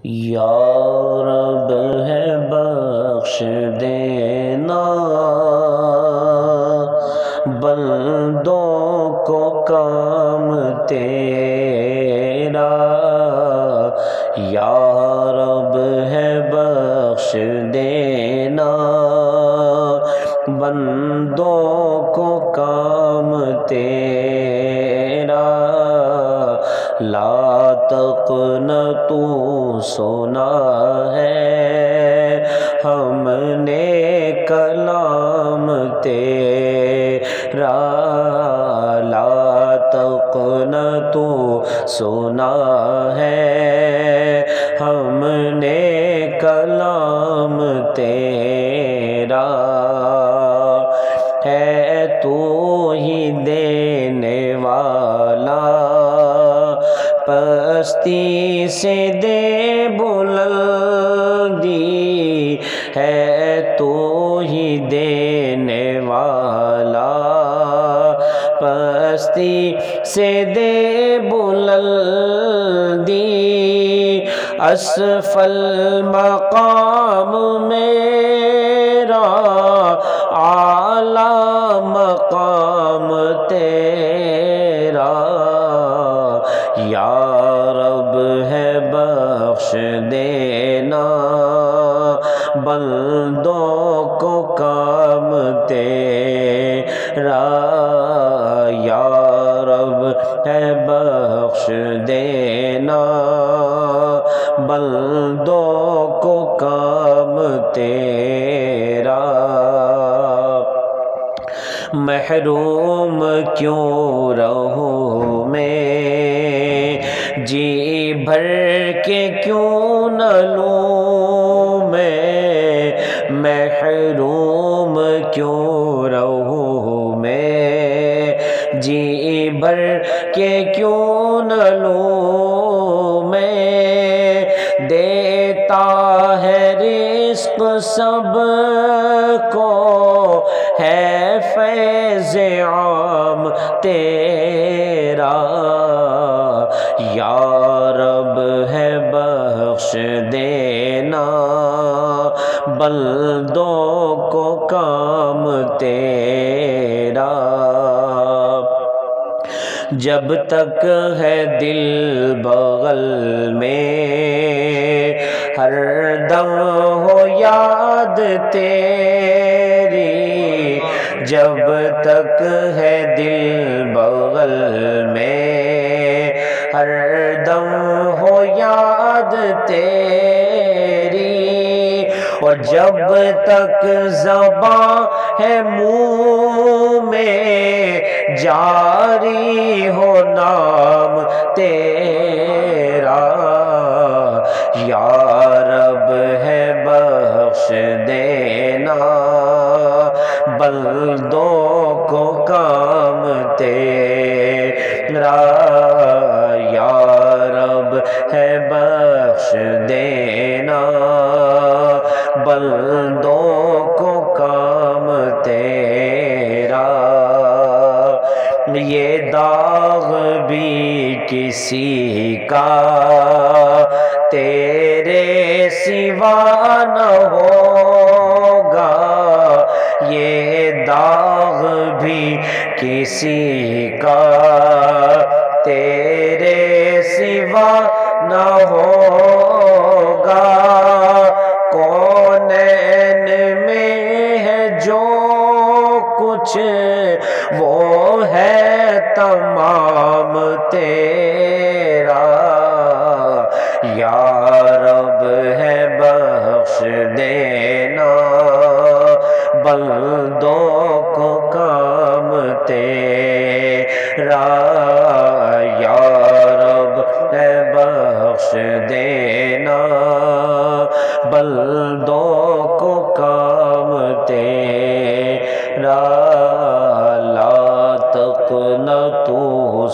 یا رب ہے بخش دینا بندوں کو کام تیرا، یا رب ہے بخش دینا بندوں کو کام تیرا، لا تقنطوا سنا ہے ہم نے کلام تیرا، لا تقنطوا سنا ہے ہم نے کلام تیرا، ہے تو ہی دینے والا پستی سے دے بلندی، ہے تو ہی دینے والا پستی سے دے بلندی، اسفل مقام میرا اعلیٰ مقام تیرا، یا رب ہے بخش دینا بندوں کو کام تیرا، یا رب ہے بخش دینا بندوں کو کام تیرا، محروم کیوں رہوں میں جی بھر کے کیوں نہ لوں میں، محروم کیوں رہوں میں جی بھر کے کیوں نہ لوں میں، دیتا ہے رزق سب کو ہے فیض عام تیرا، یا رب ہے بخش دینا بندوں کو کام تیرا، جب تک ہے دل بغل میں ہر دم ہو یاد تیری، جب تک ہے دل بغل میں ہر دم ہو یاد تیری، اور جب تک زباں ہے منہ میں جاری ہو نام تیرا، یا رب ہے بخش دینا بندوں کو کام تیرا، یا رب ہے بخش دینا بندوں کو کام تیرا، یہ داغ بھی کسی کا تیرے سوا نہ ہوگا، یہ داغ بھی کسی کا تیرے سوا نہ ہوگا، کونین میں ہے جو کچھ وہ ہے تمام تیرا، یا رب ہے بخش دینا بندوں کو کام تیرا، یا رب ہے بخش دینا بندوں کو کام تیرا، لا تقنطوا